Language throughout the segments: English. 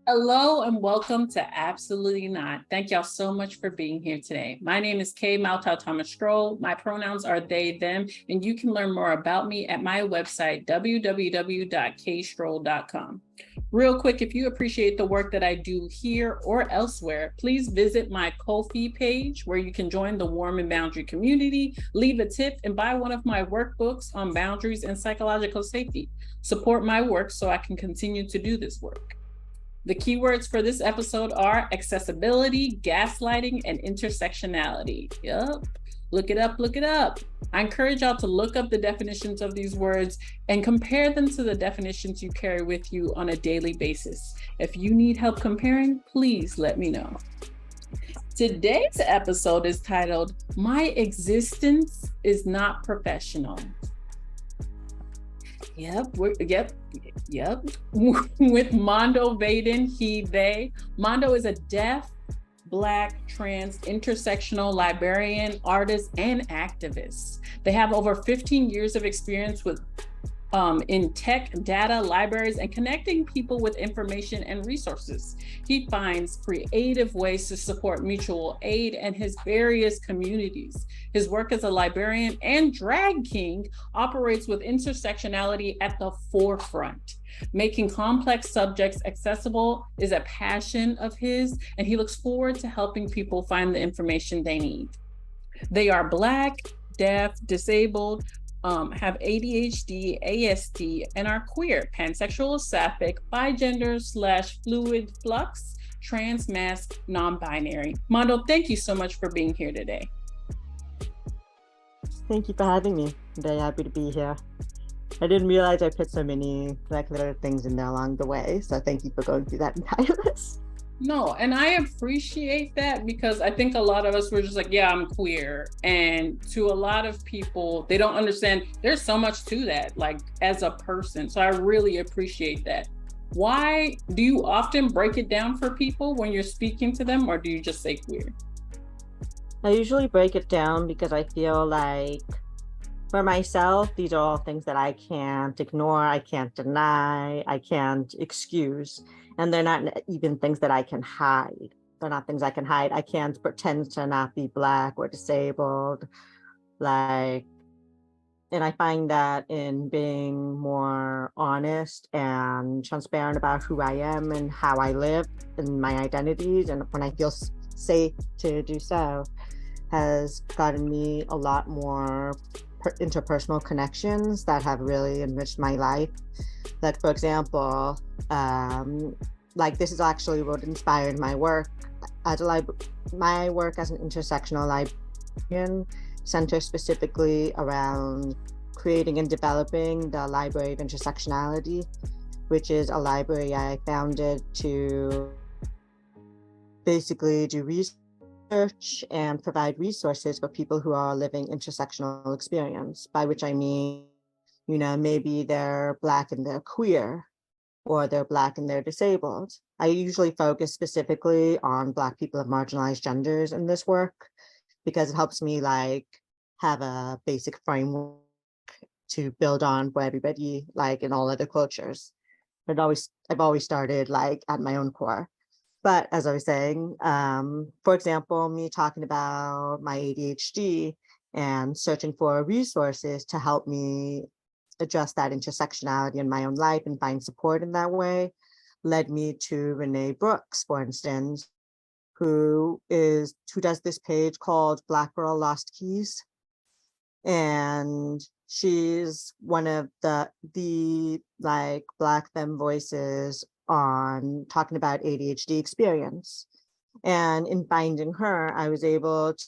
Hello and welcome to Absolutely Not. Thank y'all so much for being here today. My name is Kay Maltau Thomas Stroll. My pronouns are they, them, and you can learn more about me at my website, www.kstroll.com. Real quick, if you appreciate the work that I do here or elsewhere, please visit my Ko-fi page where you can join the Warm and Boundary community, leave a tip, and buy one of my workbooks on boundaries and psychological safety. Support my work so I can continue to do this work. The keywords for this episode are accessibility, gaslighting, and intersectionality. Yup. Look it up, look it up. I encourage y'all to look up the definitions of these words and compare them to the definitions you carry with you on a daily basis. If you need help comparing, please let me know. Today's episode is titled, My Existence is Not Professional. Yep. With Mondo Vaden, he, they. Mondo is a deaf, Black, trans, intersectional librarian, artist, and activist. They have over 15 years of experience in tech, data, libraries, and connecting people with information and resources. He finds creative ways to support mutual aid and his various communities. His work as a librarian and drag king operates with intersectionality at the forefront. Making complex subjects accessible is a passion of his, and he looks forward to helping people find the information they need. They are Black, deaf, disabled, have ADHD, ASD, and are queer, pansexual, sapphic, bigender/fluid flux, trans, mask, non-binary. Mondo, thank you so much for being here today. Thank you for having me. I'm very happy to be here. I didn't realize I put so many little things in there along the way, so thank you for going through that entire list. No, and I appreciate that because I think a lot of us were just like, yeah, I'm queer. And to a lot of people, they don't understand there's so much to that, like as a person. So I really appreciate that. Why do you often break it down for people when you're speaking to them, or do you just say queer? I usually break it down because I feel like for myself, these are all things that I can't ignore, I can't deny, I can't excuse. And they're not even things that I can hide. They're not things I can hide. I can't pretend to not be Black or disabled. And I find that in being more honest and transparent about who I am and how I live and my identities, and when I feel safe to do so, has gotten me a lot more interpersonal connections that have really enriched my life. Like, for example, this is actually what inspired my work. My work as an intersectional librarian centers specifically around creating and developing the Library of Intersectionality, which is a library I founded to basically do research and provide resources for people who are living intersectional experience, by which I mean, maybe they're Black and they're queer, or they're Black and they're disabled. I usually focus specifically on Black people of marginalized genders in this work because it helps me have a basic framework to build on for everybody, in all other cultures. I've always started at my own core. But as I was saying, for example, me talking about my ADHD and searching for resources to help me address that intersectionality in my own life and find support in that way led me to Renee Brooks, for instance, who does this page called Black Girl Lost Keys. And she's one of the Black femme voices on talking about ADHD experience. And in finding her, I was able to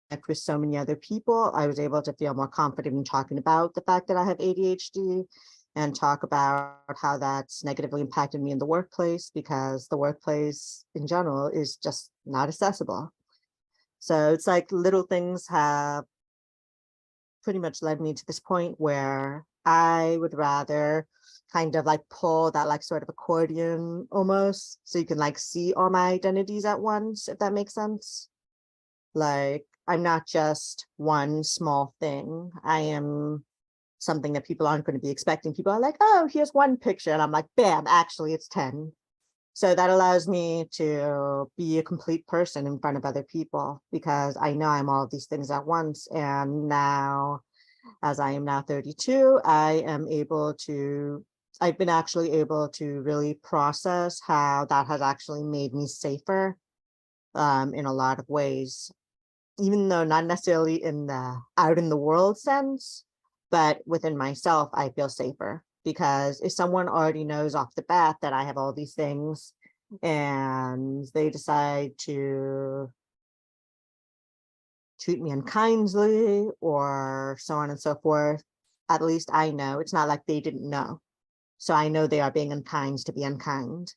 connect with so many other people. I was able to feel more confident in talking about the fact that I have ADHD and talk about how that's negatively impacted me in the workplace, because the workplace in general is just not accessible. So it's little things have pretty much led me to this point where I would rather kind of pull that sort of accordion almost, so you can see all my identities at once, if that makes sense. I'm not just one small thing. I am something that people aren't going to be expecting. People are like, oh, here's one picture. And I'm like, bam, actually it's 10. So that allows me to be a complete person in front of other people, because I know I'm all of these things at once. And now, as I am now 32, I've been actually able to really process how that has actually made me safer in a lot of ways, even though not necessarily in the out in the world sense, but within myself, I feel safer. Because if someone already knows off the bat that I have all these things and they decide to treat me unkindly or so on and so forth, at least I know it's not like they didn't know. So I know they are being unkind to be unkind.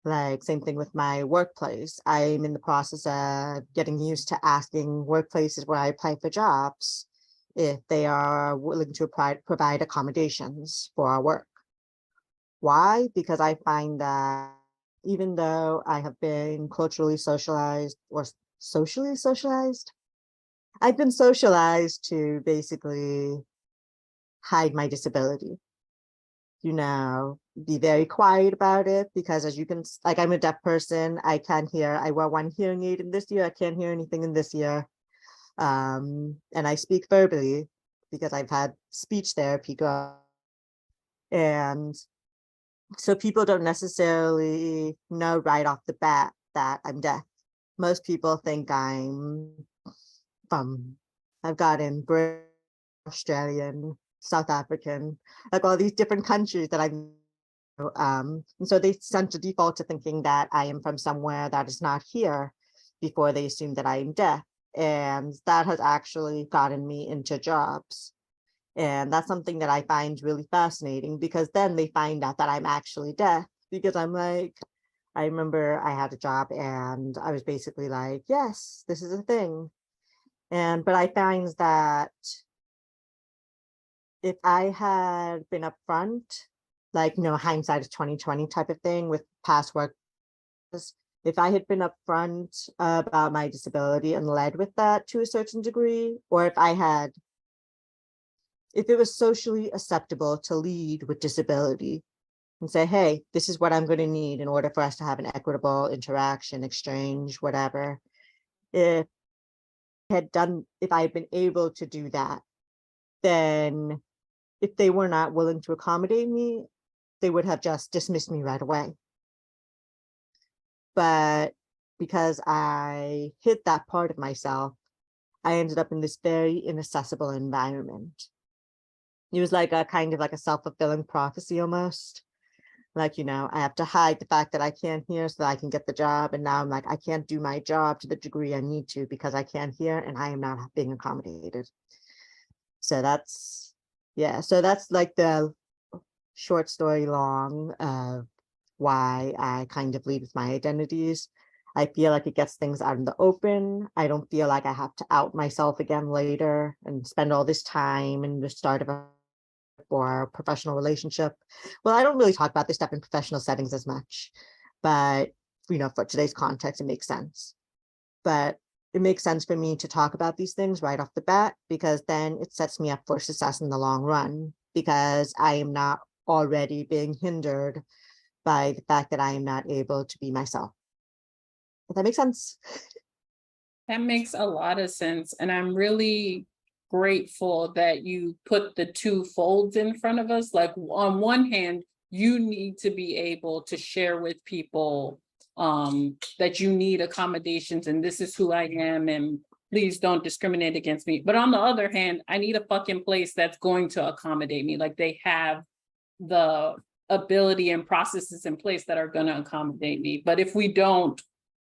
Like, same thing with my workplace. I'm in the process of getting used to asking workplaces where I apply for jobs if they are willing to provide accommodations for our work. Why? Because I find that even though I have been culturally socialized or socially socialized, I've been socialized to basically hide my disability, be very quiet about it, because as you can, like, I'm a deaf person, I can't hear. I wear one hearing aid in this year, I can't hear anything in this year. And I speak verbally because I've had speech therapy and so people don't necessarily know right off the bat that I'm deaf. Most people think I've gotten British, Australian, South African, like all these different countries that and so they tend to default to thinking that I am from somewhere that is not here before they assume that I am deaf. And that has actually gotten me into jobs. And that's something that I find really fascinating, because then they find out that I'm actually deaf, because I'm like, I remember I had a job and I was basically like, yes, this is a thing. But I find that if I had been upfront, like, hindsight is 2020 type of thing with past work, if I had been upfront about my disability and led with that to a certain degree, or if it was socially acceptable to lead with disability and say, hey, this is what I'm going to need in order for us to have an equitable interaction, exchange, whatever. If I had been able to do that, then if they were not willing to accommodate me, they would have just dismissed me right away. But because I hid that part of myself, I ended up in this very inaccessible environment. It was like a kind of like a self-fulfilling prophecy almost. Like, I have to hide the fact that I can't hear so that I can get the job. And now I'm like, I can't do my job to the degree I need to because I can't hear and I am not being accommodated. So that's like the short story long of why I kind of lead with my identities. I feel like it gets things out in the open. I don't feel like I have to out myself again later and spend all this time in the start of a or professional relationship. Well, I don't really talk about this stuff in professional settings as much, but for today's context, it makes sense. But it makes sense for me to talk about these things right off the bat, because then it sets me up for success in the long run, because I am not already being hindered by the fact that I am not able to be myself. If that makes sense. That makes a lot of sense. And I'm really grateful that you put the two folds in front of us. Like, on one hand, you need to be able to share with people that you need accommodations and this is who I am and please don't discriminate against me. But on the other hand, I need a fucking place that's going to accommodate me. Like, they have the ability and processes in place that are going to accommodate me. But if we don't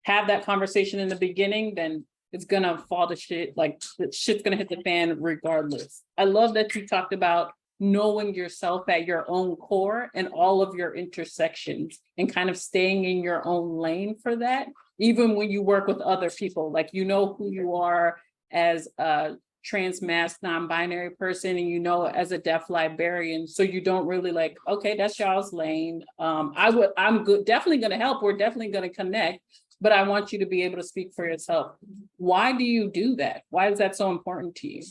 have that conversation in the beginning, then it's gonna fall to shit. Like, the shit's gonna hit the fan regardless. I love that you talked about knowing yourself at your own core and all of your intersections and kind of staying in your own lane for that, even when you work with other people. Like, who you are as a trans mass non-binary person, and as a deaf librarian, so you don't really like, okay, that's y'all's lane. I'm good, definitely gonna help, we're definitely gonna connect, but I want you to be able to speak for yourself. Why do you do that? Why is that so important to you?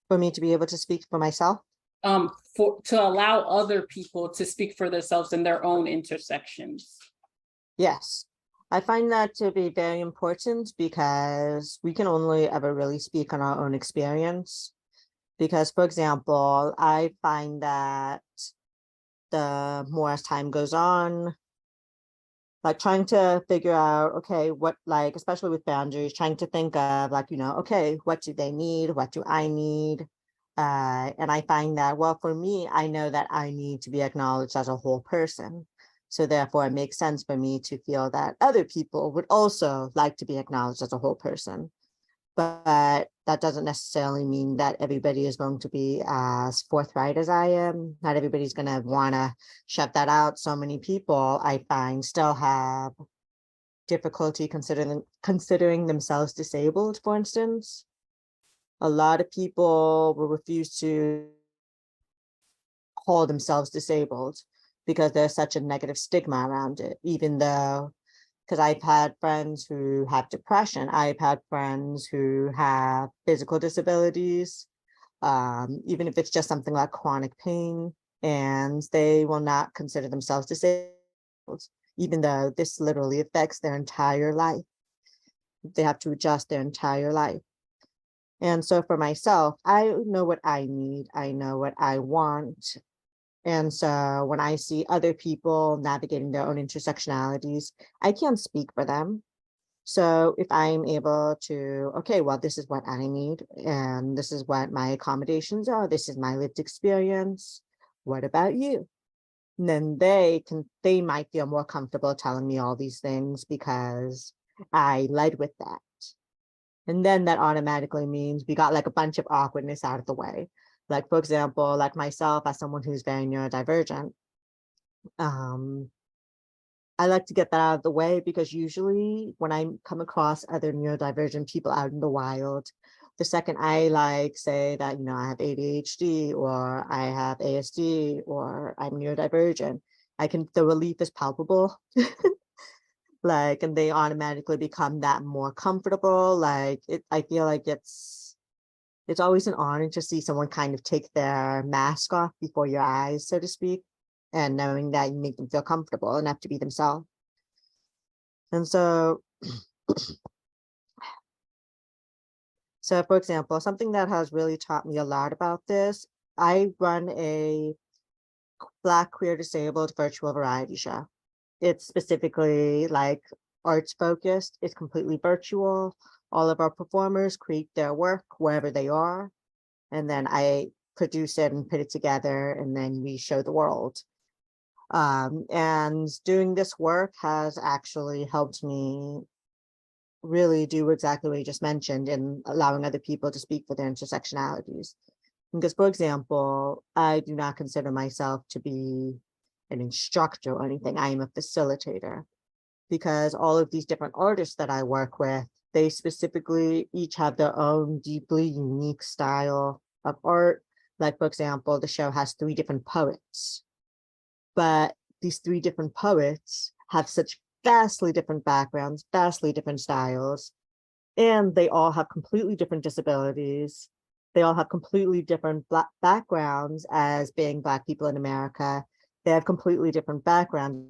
For me to be able to speak for myself? to allow other people to speak for themselves in their own intersections. Yes, I find that to be very important because we can only ever really speak on our own experience. Because, for example, I find that the more as time goes on, like trying to figure out, okay, what, like, especially with boundaries, trying to think of like, okay, what do they need? What do I need? And I find that, well, for me, I know that I need to be acknowledged as a whole person. So therefore, it makes sense for me to feel that other people would also like to be acknowledged as a whole person. But that doesn't necessarily mean that everybody is going to be as forthright as I am. Not everybody's going to want to shut that out. So many people I find still have difficulty considering themselves disabled, for instance. A lot of people will refuse to call themselves disabled because there's such a negative stigma around it, even though, because I've had friends who have depression, I've had friends who have physical disabilities, even if it's just something like chronic pain, and they will not consider themselves disabled, even though this literally affects their entire life. They have to adjust their entire life. And so for myself, I know what I need, I know what I want. And so when I see other people navigating their own intersectionalities, I can't speak for them. So if I'm able to, okay, well, this is what I need, and this is what my accommodations are, this is my lived experience, what about you? And then they might feel more comfortable telling me all these things because I led with that. And then that automatically means we got like a bunch of awkwardness out of the way. Like, for example, like myself as someone who's very neurodivergent, I like to get that out of the way because usually when I come across other neurodivergent people out in the wild, the second I like say that, I have ADHD or I have ASD or I'm neurodivergent, the relief is palpable. Like, and they automatically become that more comfortable. I feel like it's always an honor to see someone kind of take their mask off before your eyes, so to speak, and knowing that you make them feel comfortable enough to be themselves. And so for example, something that has really taught me a lot about this, I run a Black queer disabled virtual variety show. It's specifically like arts focused. It's completely virtual. All of our performers create their work wherever they are. And then I produce it and put it together, and then we show the world. And doing this work has actually helped me really do exactly what you just mentioned in allowing other people to speak for their intersectionalities. Because, for example, I do not consider myself to be an instructor or anything. I am a facilitator, because all of these different artists that I work with, they specifically each have their own deeply unique style of art. Like, for example, the show has 3 different poets, but these 3 different poets have such vastly different backgrounds, vastly different styles, and they all have completely different disabilities. They all have completely different backgrounds as being Black people in America. They have completely different backgrounds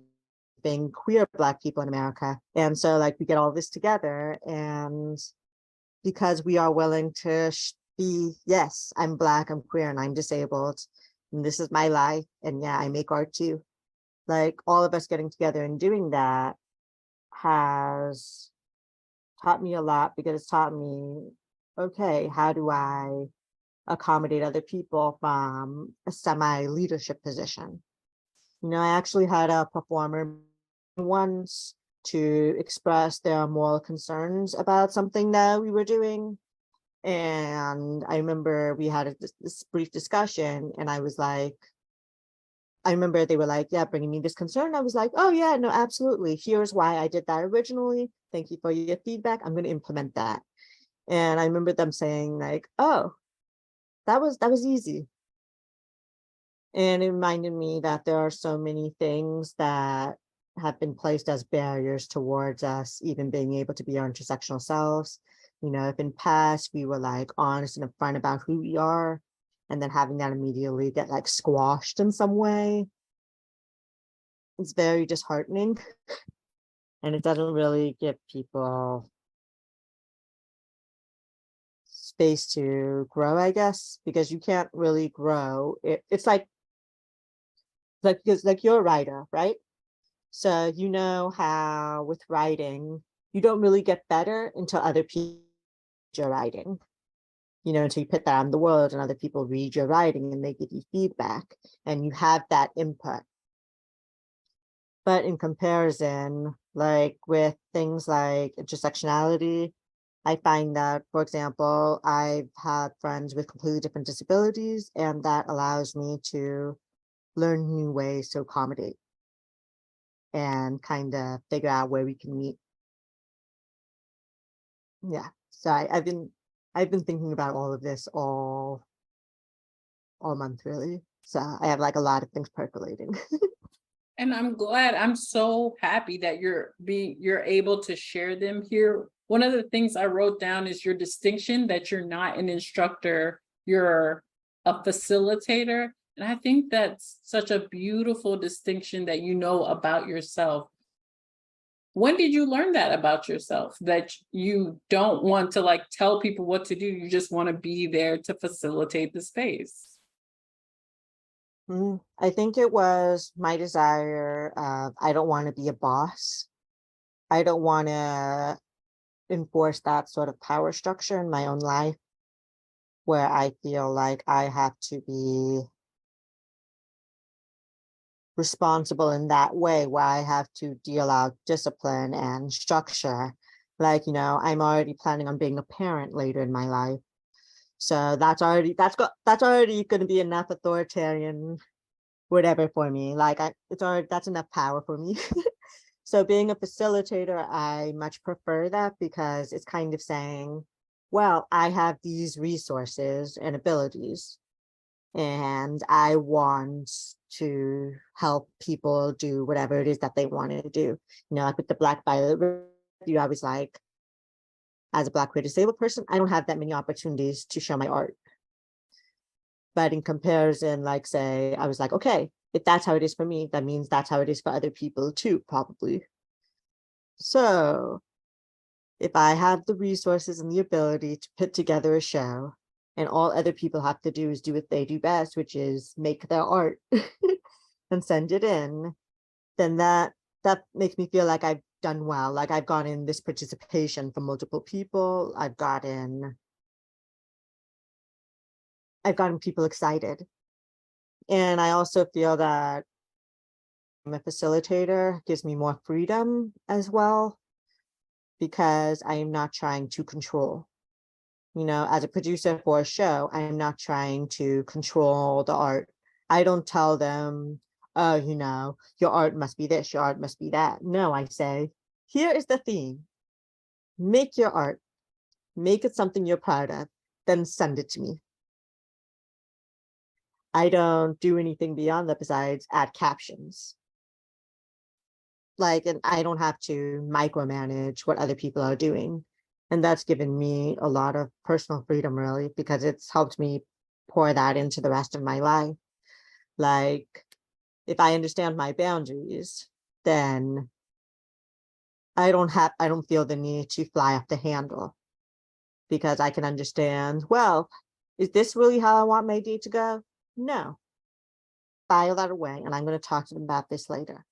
being queer Black people in America. And so like we get all this together, and because we are willing to be, yes, I'm Black, I'm queer, and I'm disabled, and this is my life, and yeah, I make art too. Like all of us getting together and doing that has taught me a lot, because it's taught me, okay, how do I accommodate other people from a semi-leadership position? I actually had a performer once to express their moral concerns about something that we were doing. And I remember we had this brief discussion, and I remember they were like, yeah, bringing me this concern. I was like, oh yeah, no, absolutely. Here's why I did that originally. Thank you for your feedback. I'm going to implement that. And I remember them saying like, oh, that was easy. And it reminded me that there are so many things that have been placed as barriers towards us even being able to be our intersectional selves. If in past we were like honest and upfront about who we are, and then having that immediately get like squashed in some way. It's very disheartening, and it doesn't really give people space to grow, I guess, because you can't really grow. It's like because like you're a writer, right? So you know how with writing, you don't really get better until other people read your writing, until you put that out in the world and other people read your writing and they give you feedback and you have that input. But in comparison, like with things like intersectionality, I find that, for example, I've had friends with completely different disabilities, and that allows me to learn new ways to accommodate and kind of figure out where we can meet. Yeah. So I've been thinking about all of this all month really. So I have like a lot of things percolating. And I'm glad, I'm so happy that you're able to share them here. One of the things I wrote down is your distinction that you're not an instructor, you're a facilitator. And I think that's such a beautiful distinction that you know about yourself. When did you learn that about yourself? That you don't want to like tell people what to do, you just want to be there to facilitate the space? I think it was my desire of I don't want to be a boss. I don't want to enforce that sort of power structure in my own life where I feel like I have to be responsible in that way, where I have to deal out discipline and structure. Like, I'm already planning on being a parent later in my life. So that's already going to be enough authoritarian whatever for me. Like that's enough power for me. So being a facilitator, I much prefer that because it's kind of saying, well, I have these resources and abilities, and I want to help people do whatever it is that they want to do. Like with the Black Violet, you always like, as a Black queer disabled person, I don't have that many opportunities to show my art. But in comparison, like say, I was like, okay, if that's how it is for me, that means that's how it is for other people too, probably. So if I have the resources and the ability to put together a show, and all other people have to do is do what they do best, which is make their art and send it in, then that makes me feel like I've done well. Like I've gotten this participation from multiple people. I've gotten people excited. And I also feel that I'm a facilitator gives me more freedom as well, because I am not trying to control. As a producer for a show, I am not trying to control the art. I don't tell them, oh, your art must be this, your art must be that. No, I say, here is the theme. Make your art. Make it something you're proud of. Then send it to me. I don't do anything beyond that besides add captions. And I don't have to micromanage what other people are doing. And that's given me a lot of personal freedom, really, because it's helped me pour that into the rest of my life. Like, if I understand my boundaries, then I don't feel the need to fly off the handle, because I can understand, well, is this really how I want my day to go? No. File that away, and I'm going to talk to them about this later.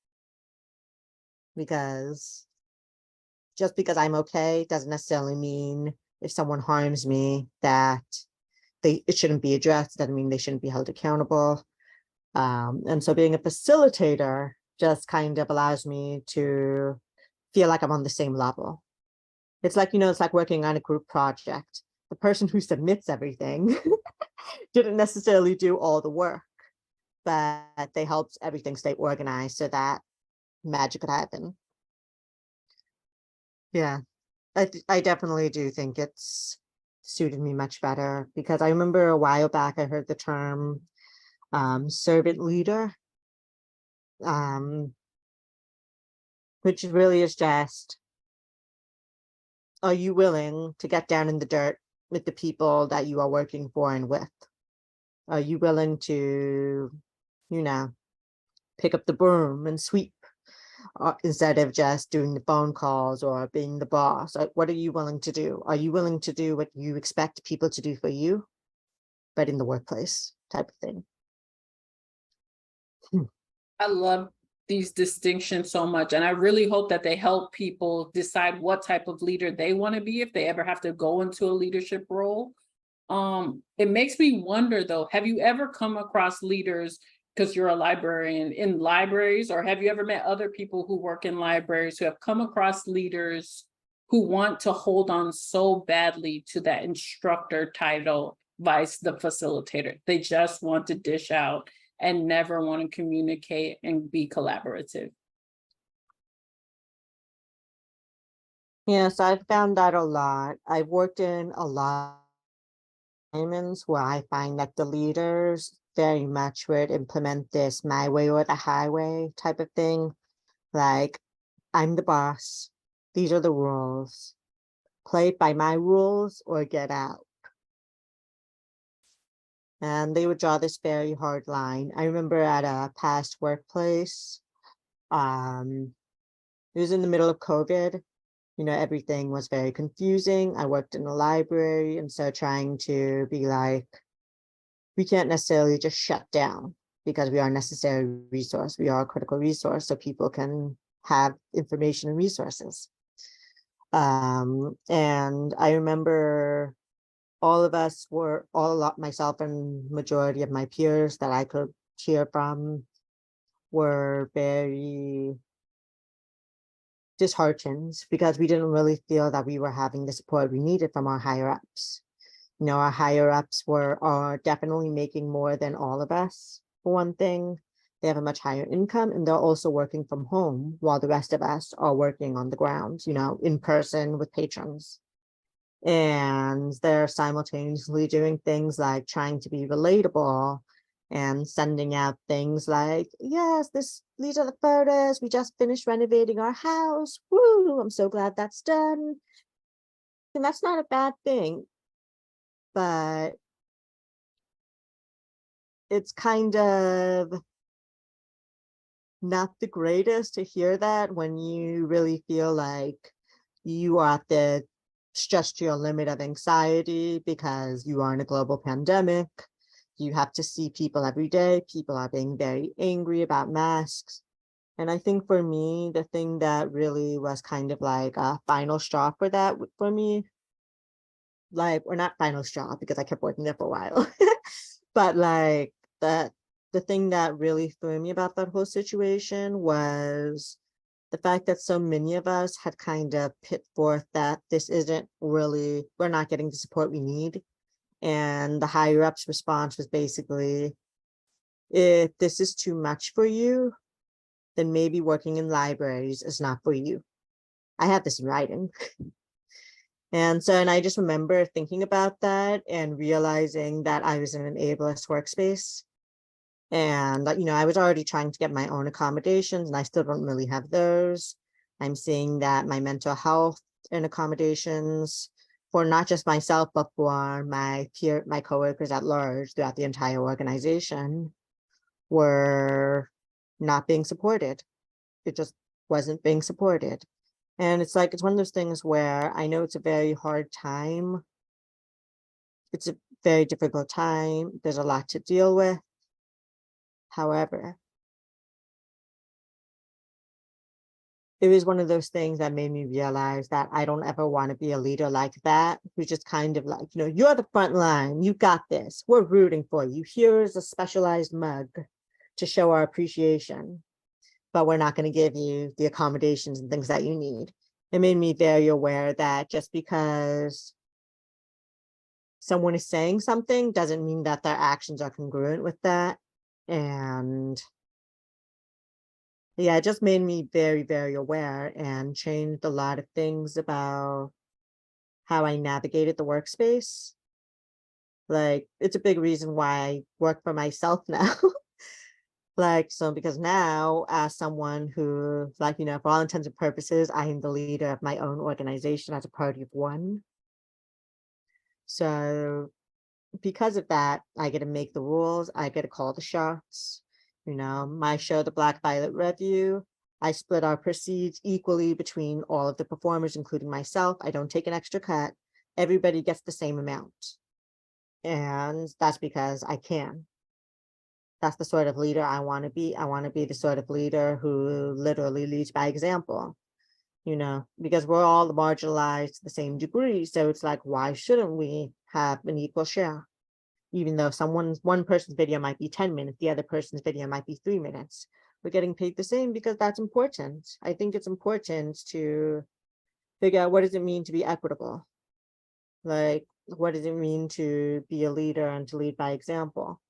Because just because I'm okay doesn't necessarily mean if someone harms me that it shouldn't be addressed. Doesn't mean they shouldn't be held accountable. And so being a facilitator just kind of allows me to feel like I'm on the same level. It's like, it's like working on a group project. The person who submits everything didn't necessarily do all the work, but they helped everything stay organized so that magic could happen. Yeah, I definitely do think it's suited me much better, because I remember a while back I heard the term servant leader, which really is just, are you willing to get down in the dirt with the people that you are working for and with? Are you willing to, you know, pick up the broom and sweep instead of just doing the phone calls or being the boss? What are you willing to do? Are you willing to do what you expect people to do for you, but in the workplace type of thing? I love these distinctions so much. And I really hope that they help people decide what type of leader they want to be if they ever have to go into a leadership role. It makes me wonder though, have you ever come across leaders, because you're a librarian, in libraries, or have you ever met other people who work in libraries who have come across leaders who want to hold on so badly to that instructor title, vice the facilitator? They just want to dish out and never want to communicate and be collaborative. Yes, I've found that a lot. I've worked in a lot of environments where I find that the leaders very much would implement this my way or the highway type of thing. Like, I'm the boss. These are the rules. Play by my rules or get out. And they would draw this very hard line. I remember at a past workplace, it was in the middle of COVID. You know, everything was very confusing. I worked in a library, and so trying to be like, we can't necessarily just shut down because we are a necessary resource. We are a critical resource, so people can have information and resources. And I remember all of us were, myself and majority of my peers that I could hear from were very disheartened because we didn't really feel that we were having the support we needed from our higher ups. You know, our higher ups are definitely making more than all of us, for one thing. They have a much higher income, and they're also working from home while the rest of us are working on the ground, you know, in person with patrons. And they're simultaneously doing things like trying to be relatable and sending out things like, yes, these are the photos. We just finished renovating our house. Woo, I'm so glad that's done. And that's not a bad thing, but it's kind of not the greatest to hear that when you really feel like you are at the stretched to your limit of anxiety because you are in a global pandemic. You have to see people every day. People are being very angry about masks. And I think for me, the thing that really was kind of like a final straw for that for me, like, or not final straw because I kept working there for a while, but like the thing that really threw me about that whole situation was the fact that so many of us had kind of put forth that this isn't really, we're not getting the support we need. And the higher ups response was basically, if this is too much for you, then maybe working in libraries is not for you. I have this in writing. And I just remember thinking about that and realizing that I was in an ableist workspace. And, you know, I was already trying to get my own accommodations, and I still don't really have those. I'm seeing that my mental health and accommodations for not just myself, but for my coworkers at large throughout the entire organization were not being supported. It just wasn't being supported. And it's like, it's one of those things where I know it's a very hard time. It's a very difficult time. There's a lot to deal with. However, it was one of those things that made me realize that I don't ever want to be a leader like that, who's just kind of like, you know, you're the front line, you got this, we're rooting for you. Here's a specialized mug to show our appreciation, but we're not going to give you the accommodations and things that you need. It made me very aware that just because someone is saying something doesn't mean that their actions are congruent with that. And yeah, it just made me very, very aware and changed a lot of things about how I navigated the workspace. Like, it's a big reason why I work for myself now. Like, so because now, as someone who, like, you know, for all intents and purposes, I am the leader of my own organization as a party of one. So because of that, I get to make the rules. I get to call the shots. My show, The Black Violet Review, I split our proceeds equally between all of the performers, including myself. I don't take an extra cut. Everybody gets the same amount. And that's because I can. That's the sort of leader I want to be. I want to be the sort of leader who literally leads by example, because we're all marginalized to the same degree. So it's like, why shouldn't we have an equal share? Even though one person's video might be 10 minutes, the other person's video might be 3 minutes. We're getting paid the same because that's important. I think it's important to figure out, what does it mean to be equitable? Like, what does it mean to be a leader and to lead by example?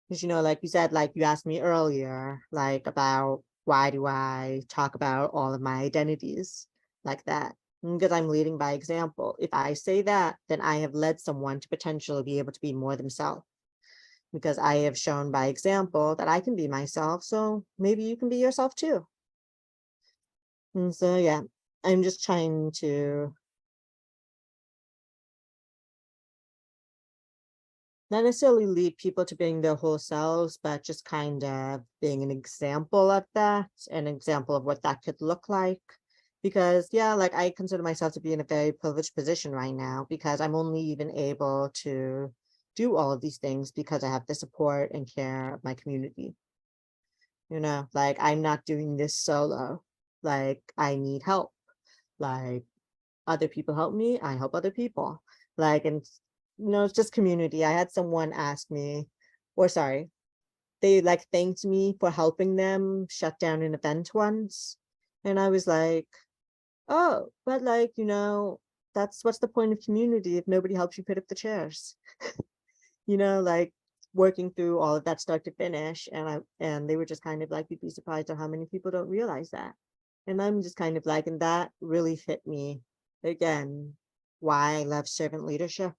Because, like you said, like you asked me earlier, like about why do I talk about all of my identities like that? Because I'm leading by example. If I say that, then I have led someone to potentially be able to be more themselves, because I have shown by example that I can be myself. So maybe you can be yourself too. And so, yeah, I'm just trying to not necessarily lead people to being their whole selves, but just kind of being an example of that, an example of what that could look like. Because, yeah, like I consider myself to be in a very privileged position right now, because I'm only even able to do all of these things because I have the support and care of my community. Like I'm not doing this solo. Like I need help. Like other people help me, I help other people. Like, and it's just community. I had someone ask me, or sorry, they like thanked me for helping them shut down an event once. And I was like, oh, but like, that's what's the point of community if nobody helps you put up the chairs? Like working through all of that start to finish. And they were just kind of like, you'd be surprised at how many people don't realize that. And I'm just kind of like, and that really hit me again, why I love servant leadership.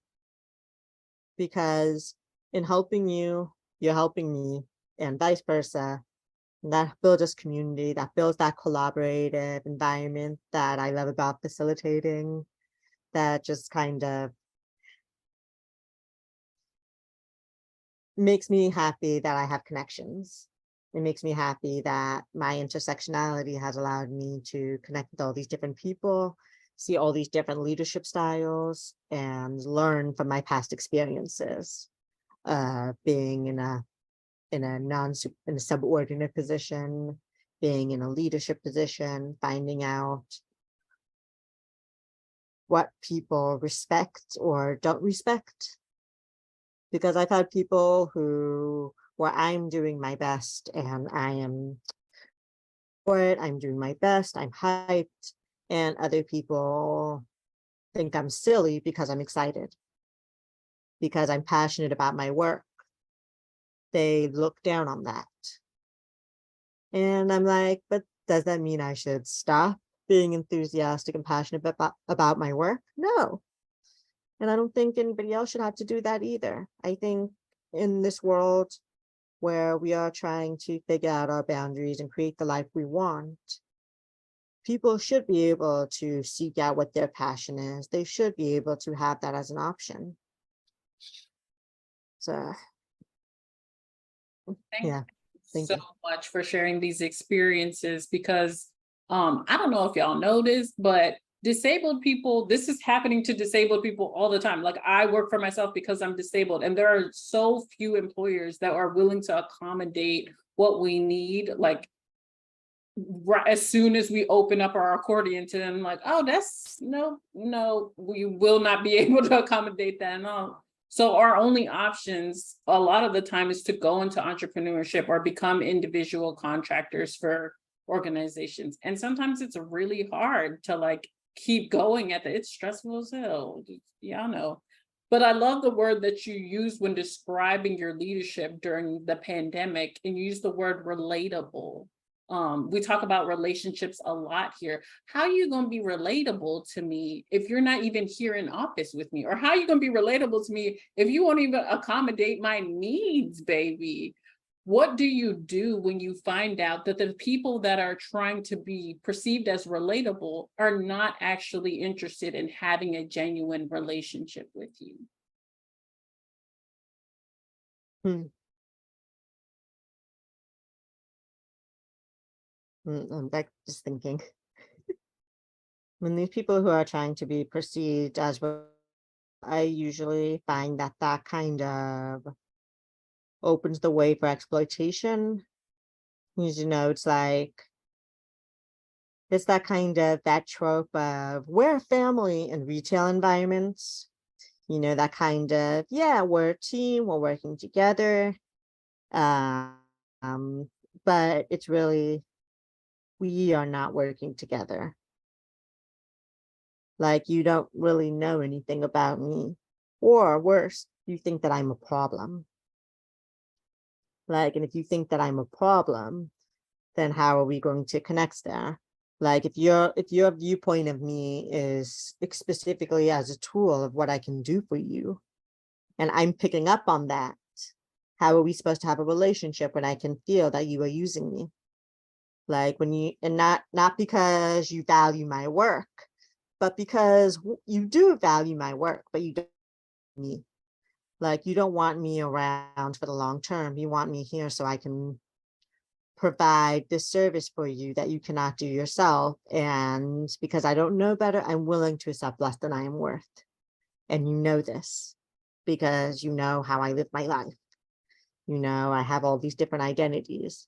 Because in helping you, you're helping me, and vice versa. And that builds us community, that builds that collaborative environment that I love about facilitating, that just kind of makes me happy that I have connections. It makes me happy that my intersectionality has allowed me to connect with all these different people, see all these different leadership styles, and learn from my past experiences. Being in a subordinate position, being in a leadership position, finding out what people respect or don't respect. Because I've had people where I'm doing my best and I am for it, I'm doing my best, I'm hyped, and other people think I'm silly because I'm excited, because I'm passionate about my work. They look down on that. And I'm like, but does that mean I should stop being enthusiastic and passionate about my work? No. And I don't think anybody else should have to do that either. I think in this world where we are trying to figure out our boundaries and create the life we want, people should be able to seek out what their passion is. They should be able to have that as an option. So, Thank yeah, you thank so you. much for sharing these experiences because I don't know if y'all know this, but disabled people, this is happening to disabled people all the time. Like I work for myself because I'm disabled, and there are so few employers that are willing to accommodate what we need. Like right as soon as we open up our accordion to them, like, oh, that's no, we will not be able to accommodate that and all. So our only options a lot of the time is to go into entrepreneurship or become individual contractors for organizations. And sometimes it's really hard to like keep going at it's stressful as hell. Y'all know. But I love the word that you use when describing your leadership during the pandemic, and you use the word relatable. We talk about relationships a lot here. How are you going to be relatable to me if you're not even here in office with me? Or how are you going to be relatable to me if you won't even accommodate my needs, baby? What do you do when you find out that the people that are trying to be perceived as relatable are not actually interested in having a genuine relationship with you? Hmm. I'm back just thinking. When these people who are trying to be perceived as well, I usually find that that kind of opens the way for exploitation. You know, it's like it's that kind of that trope of we're a family in retail environments. You know, that kind of, yeah, we're a team, we're working together. Um, but it's really we are not working together. Like you don't really know anything about me. Or worse, you think that I'm a problem. Like, and if you think that I'm a problem, then how are we going to connect there? Like if your viewpoint of me is specifically as a tool of what I can do for you, and I'm picking up on that, how are we supposed to have a relationship when I can feel that you are using me? Like when you and not because you value my work, but because you do value my work, but you don't me. Like you don't want me around for the long term. You want me here so I can provide this service for you that you cannot do yourself. And because I don't know better, I'm willing to accept less than I am worth. And you know this because you know how I live my life. You know, I have all these different identities.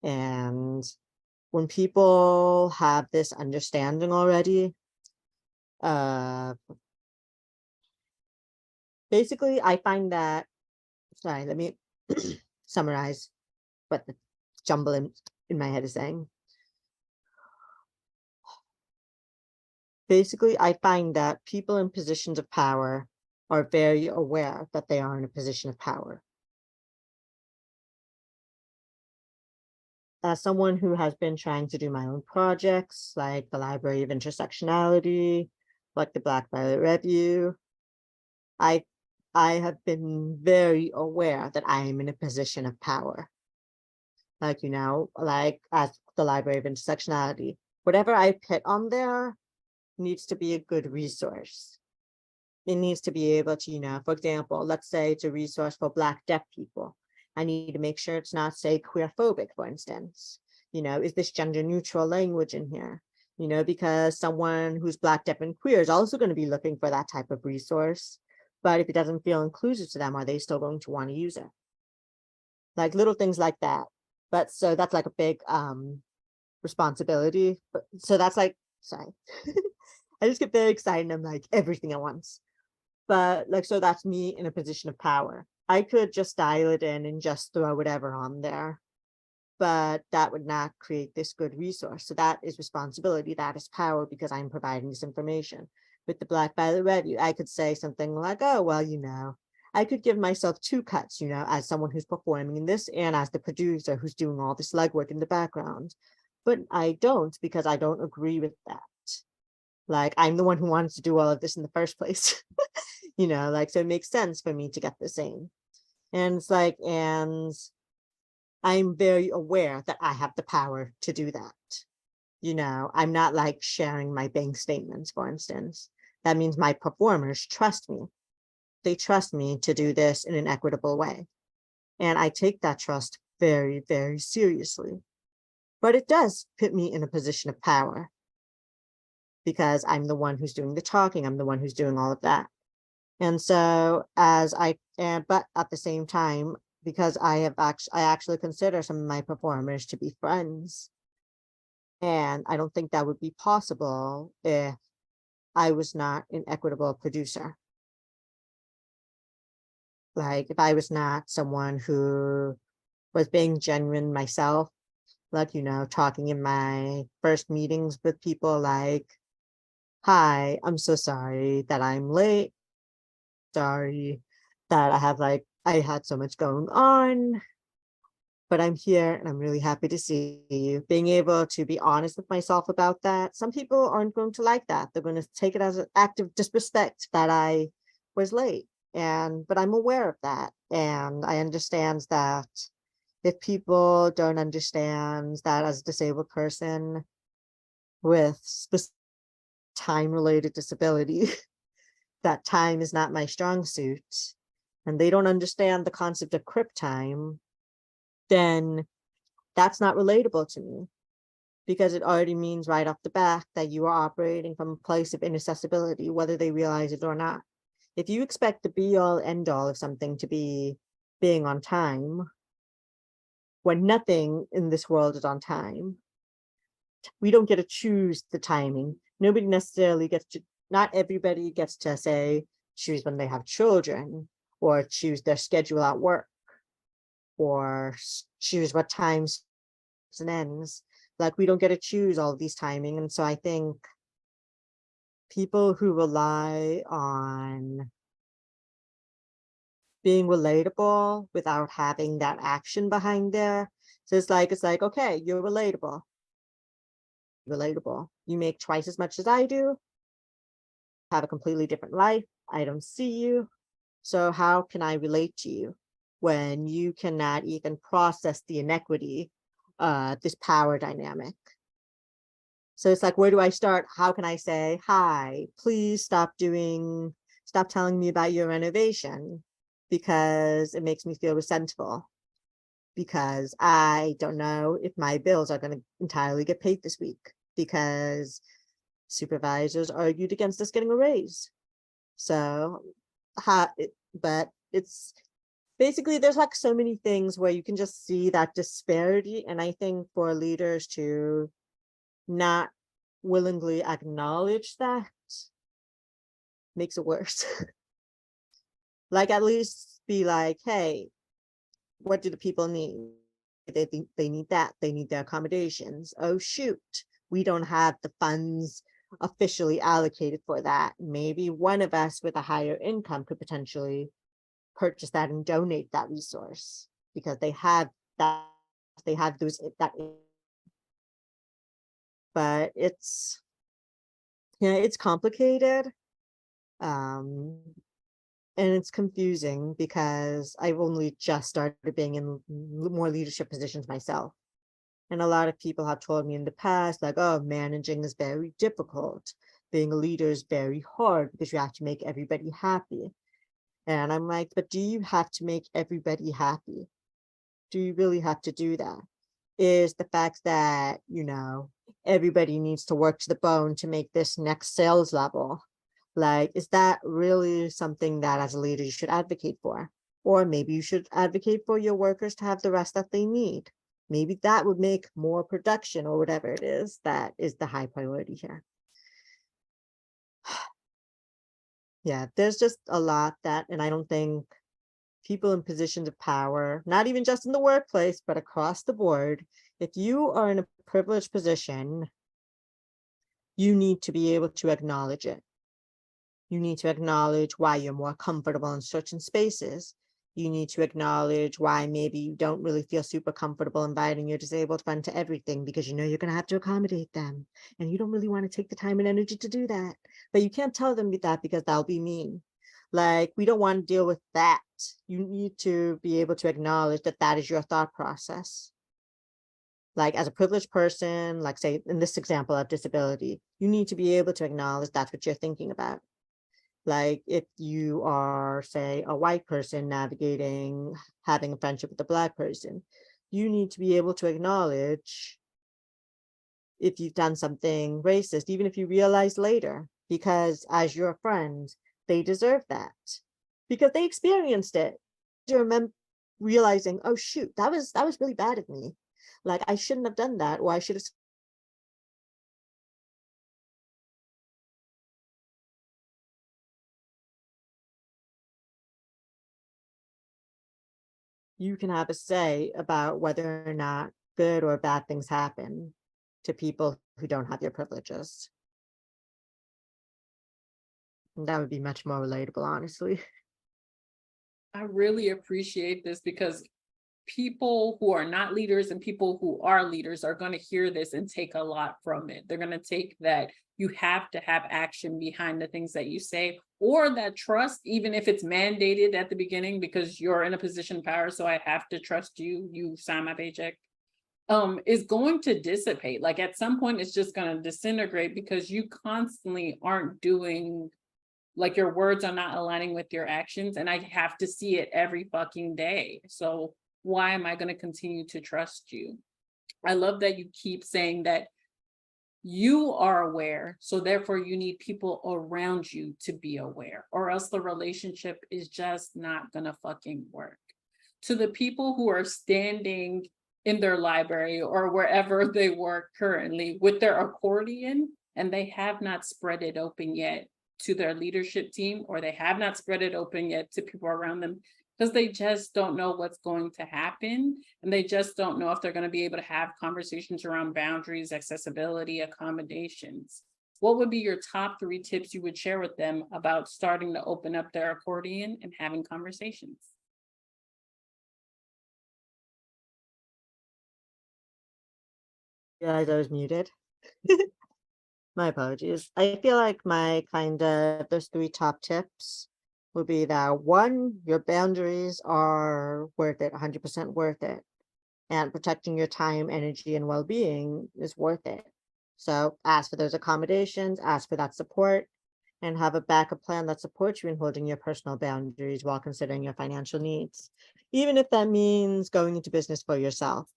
And when people have this understanding already, uh, basically, I find that, sorry, let me summarize what the jumble in my head is saying. Basically, I find that people in positions of power are very aware that they are in a position of power. As someone who has been trying to do my own projects, like the Library of Intersectionality, like the Black Violet Review, I I have been very aware that I am in a position of power. Like, you know, like at the Library of Intersectionality, whatever I put on there needs to be a good resource. It needs to be able to, you know, for example, let's say it's a resource for Black deaf people. I need to make sure it's not, say, queer phobic, for instance. You know, is this gender neutral language in here? You know, because someone who's Black, deaf, and queer is also going to be looking for that type of resource. But if it doesn't feel inclusive to them, are they still going to want to use it? Like little things like that. But so that's like a big responsibility. But so that's like, sorry. I just get very excited and I'm like everything at once. But like, so that's me in a position of power. I could just dial it in and just throw whatever on there, but that would not create this good resource. So that is responsibility. That is power because I'm providing this information. With the Black Violet Review, I could say something like, oh, well, you know, I could give myself two cuts, you know, as someone who's performing in this and as the producer who's doing all this legwork in the background. But I don't because I don't agree with that. Like I'm the one who wanted to do all of this in the first place. You know, like so it makes sense for me to get the same. And it's like, and I'm very aware that I have the power to do that. You know, I'm not like sharing my bank statements, for instance. That means my performers trust me. They trust me to do this in an equitable way. And I take that trust very, very seriously. But it does put me in a position of power because I'm the one who's doing the talking. I'm the one who's doing all of that. And so as I but at the same time, because I actually consider some of my performers to be friends. And I don't think that would be possible if I was not an equitable producer. Like if I was not someone who was being genuine myself, like, you know, talking in my first meetings with people like, hi, I'm so sorry that I'm late. Sorry that I had so much going on, but I'm here and I'm really happy to see you. Being able to be honest with myself about that. Some people aren't going to like that. They're going to take it as an act of disrespect that I was late. But I'm aware of that. And I understand that if people don't understand that as a disabled person with time related disability, that time is not my strong suit, and they don't understand the concept of crip time, then that's not relatable to me, because it already means right off the bat that you are operating from a place of inaccessibility, whether they realize it or not. If you expect the be all end all of something to be being on time, when nothing in this world is on time, we don't get to choose the timing. Nobody necessarily gets to, not everybody gets to say, choose when they have children, or choose their schedule at work, or choose what times and ends. Like, we don't get to choose all of these timing. And so I think people who rely on being relatable without having that action behind there. So it's like, okay, you're relatable. You make twice as much as I do, have a completely different life. I don't see you. So how can I relate to you when you cannot even process the inequity, this power dynamic? So it's like, where do I start? How can I say, hi, please stop telling me about your renovation, because it makes me feel resentful, because I don't know if my bills are going to entirely get paid this week, because supervisors argued against us getting a raise. So, but it's basically, there's like so many things where you can just see that disparity. And I think for leaders to not willingly acknowledge that makes it worse. Like, at least be like, hey, what do the people need? They think they need that. They need their accommodations. Oh, shoot, we don't have the funds officially allocated for that. Maybe one of us with a higher income could potentially purchase that and donate that resource, because they have that, they have those, that. But it's, yeah, it's complicated. And it's confusing, because I've only just started being in more leadership positions myself. And a lot of people have told me in the past, like, oh, managing is very difficult. Being a leader is very hard, because you have to make everybody happy. And I'm like, but do you have to make everybody happy? Do you really have to do that? Is the fact that, everybody needs to work to the bone to make this next sales level, like, is that really something that as a leader you should advocate for? Or maybe you should advocate for your workers to have the rest that they need. Maybe that would make more production, or whatever it is that is the high priority here. Yeah, there's just a lot that, and I don't think people in positions of power, not even just in the workplace, but across the board, if you are in a privileged position, you need to be able to acknowledge it. You need to acknowledge why you're more comfortable in certain spaces. You need to acknowledge why maybe you don't really feel super comfortable inviting your disabled friend to everything, because you're going to have to accommodate them. And you don't really want to take the time and energy to do that. But you can't tell them that, because that'll be mean. Like, we don't want to deal with that. You need to be able to acknowledge that that is your thought process. Like, as a privileged person, like, say, in this example of disability, you need to be able to acknowledge that's what you're thinking about. Like, if you are, say, a white person navigating having a friendship with a Black person, you need to be able to acknowledge if you've done something racist, even if you realize later, because as your friend, they deserve that, because they experienced it. You remember realizing, oh shoot, that was really bad of me. Like, I shouldn't have done that, or I should have. You can have a say about whether or not good or bad things happen to people who don't have your privileges. And that would be much more relatable, honestly. I really appreciate this, because people who are not leaders and people who are leaders are going to hear this and take a lot from it. They're going to take that you have to have action behind the things that you say, or that trust, even if it's mandated at the beginning because you're in a position of power, so I have to trust you, you sign my paycheck, is going to dissipate. Like, at some point it's just going to disintegrate, because you constantly aren't doing like your words are not aligning with your actions, and I have to see it every fucking day. So why am I going to continue to trust you? I love that you keep saying that you are aware, so therefore you need people around you to be aware, or else the relationship is just not gonna fucking work. To the people who are standing in their library or wherever they work currently with their accordion and they have not spread it open yet to their leadership team, or they have not spread it open yet to people around them, because they just don't know what's going to happen. And they just don't know if they're going to be able to have conversations around boundaries, accessibility, accommodations. What would be your top 3 tips you would share with them about starting to open up their accordion and having conversations? Guys, I was muted. My apologies. I feel like those 3 top tips would be that 1, your boundaries are worth it, 100% worth it. And protecting your time, energy, and well-being is worth it. So ask for those accommodations, ask for that support, and have a backup plan that supports you in holding your personal boundaries while considering your financial needs, even if that means going into business for yourself.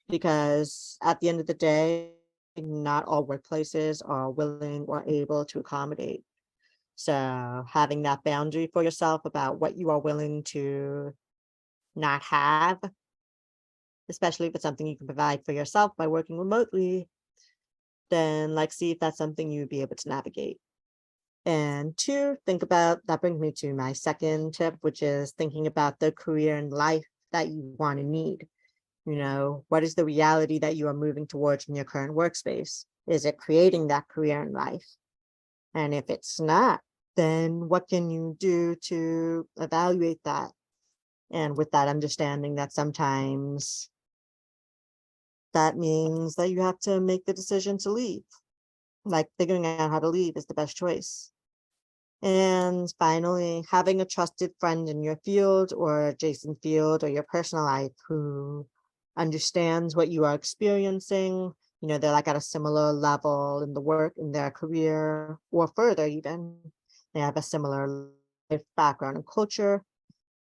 Because at the end of the day, not all workplaces are willing or able to accommodate. So having that boundary for yourself about what you are willing to not have, especially if it's something you can provide for yourself by working remotely, then see if that's something you'd be able to navigate. And 2, think about, that brings me to my second tip, which is thinking about the career and life that you want to need. What is the reality that you are moving towards in your current workspace? Is it creating that career in life? And if it's not, then what can you do to evaluate that? And with that understanding that sometimes that means that you have to make the decision to leave. Figuring out how to leave is the best choice. And finally, having a trusted friend in your field or adjacent field or your personal life who understands what you are experiencing. They're at a similar level in the work, in their career, or further even. They have a similar life background and culture,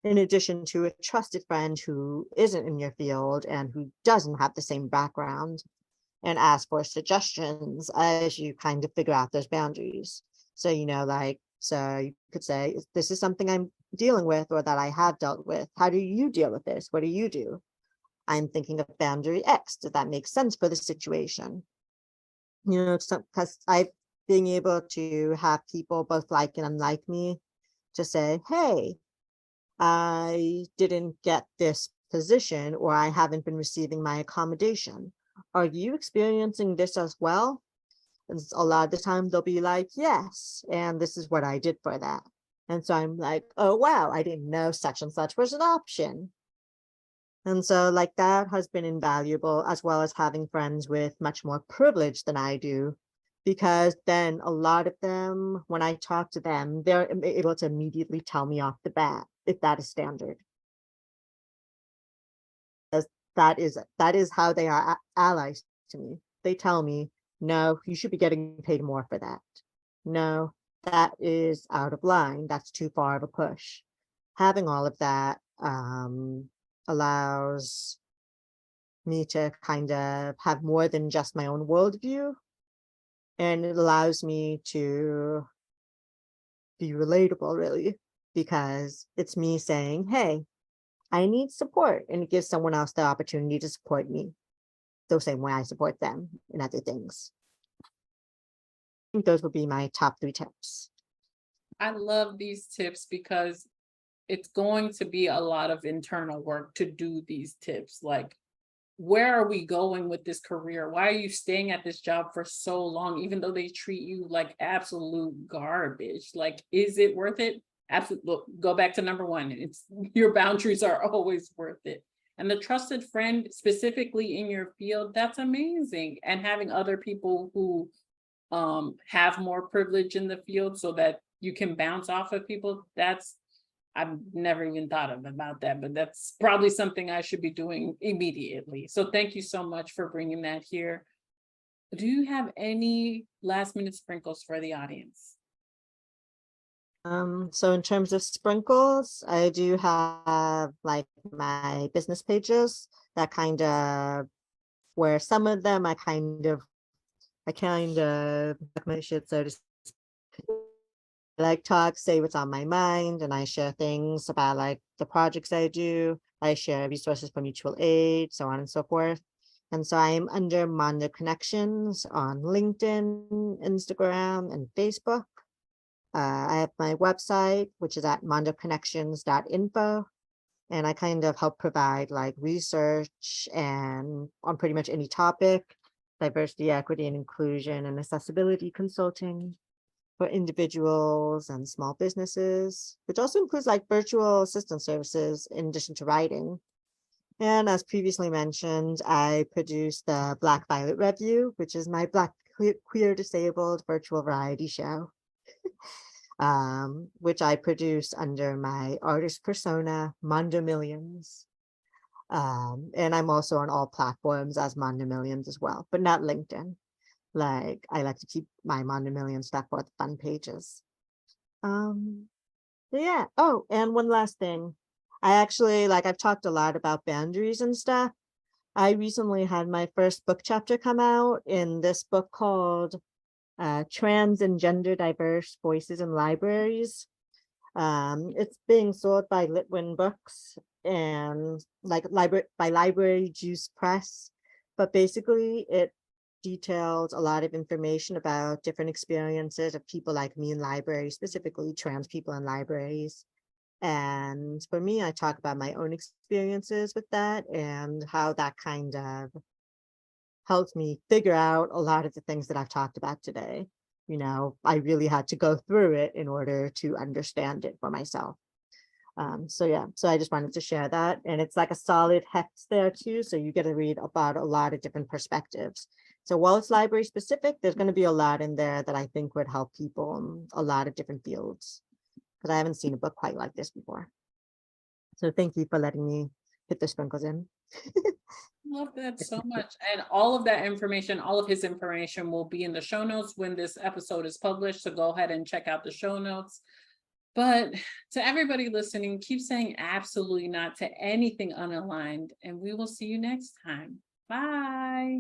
in addition to a trusted friend who isn't in your field and who doesn't have the same background, and ask for suggestions as you kind of figure out those boundaries. So, so you could say, this is something I'm dealing with or that I have dealt with. How do you deal with this? What do you do? I'm thinking of boundary X. Does that make sense for the situation? Because I've being able to have people both like and unlike me to say, hey, I didn't get this position, or I haven't been receiving my accommodation. Are you experiencing this as well? And a lot of the time they'll be like, yes, and this is what I did for that. And so I'm like, oh, wow, I didn't know such and such was an option. And so that has been invaluable, as well as having friends with much more privilege than I do, because then a lot of them, when I talk to them, they're able to immediately tell me off the bat if that is standard. As that is how they are allies to me. They tell me, no, you should be getting paid more for that. No, that is out of line. That's too far of a push. Having all of that allows me to kind of have more than just my own worldview. And it allows me to be relatable, really, because it's me saying, hey, I need support. And it gives someone else the opportunity to support me the same way I support them in other things. I think those would be my top 3 tips. I love these tips because it's going to be a lot of internal work to do these tips. Where are we going with this career? Why are you staying at this job for so long, even though they treat you like absolute garbage? Is it worth it? Absolutely. Go back to number 1. It's your boundaries are always worth it. And the trusted friend, specifically in your field, that's amazing. And having other people who have more privilege in the field so that you can bounce off of people, I've never even thought about that, but that's probably something I should be doing immediately. So thank you so much for bringing that here. Do you have any last minute sprinkles for the audience? So in terms of sprinkles, I do have like my business pages that kind of, where some of them I kind of like my shit, so to speak. I like talk, say what's on my mind, and I share things about like the projects I do. I share resources for mutual aid, so on and so forth. And so I'm under Mondo Connections on LinkedIn, Instagram, and Facebook. I have my website, which is at mondoconnections.info. And I kind of help provide like research and on pretty much any topic, diversity, equity, and inclusion, and accessibility consulting for individuals and small businesses, which also includes like virtual assistant services in addition to writing. And as previously mentioned, I produce the Black Violet Review, which is my Black queer disabled virtual variety show, which I produce under my artist persona, Mondo Millions. And I'm also on all platforms as Mondo Millions as well, but not LinkedIn. Like I like to keep my Mondo Million stuff for the fun pages. Yeah. Oh, and one last thing. I actually, like, I've talked a lot about boundaries and stuff. I recently had my first book chapter come out in this book called Trans and Gender Diverse Voices in Libraries. It's being sold by Litwin Books and like Library Juice Press. But basically it details a lot of information about different experiences of people like me in libraries, specifically trans people in libraries. And for me, I talk about my own experiences with that and how that kind of helped me figure out a lot of the things that I've talked about today. You know, I really had to go through it in order to understand it for myself. So yeah, so I just wanted to share that. And it's like a solid hex there too. So you get to read about a lot of different perspectives. So while it's library specific, there's going to be a lot in there that I think would help people in a lot of different fields, because I haven't seen a book quite like this before. So thank you for letting me put the sprinkles in. Love that so much. And all of that information, all of his information will be in the show notes when this episode is published. So go ahead and check out the show notes. But to everybody listening, keep saying absolutely not to anything unaligned, and we will see you next time. Bye.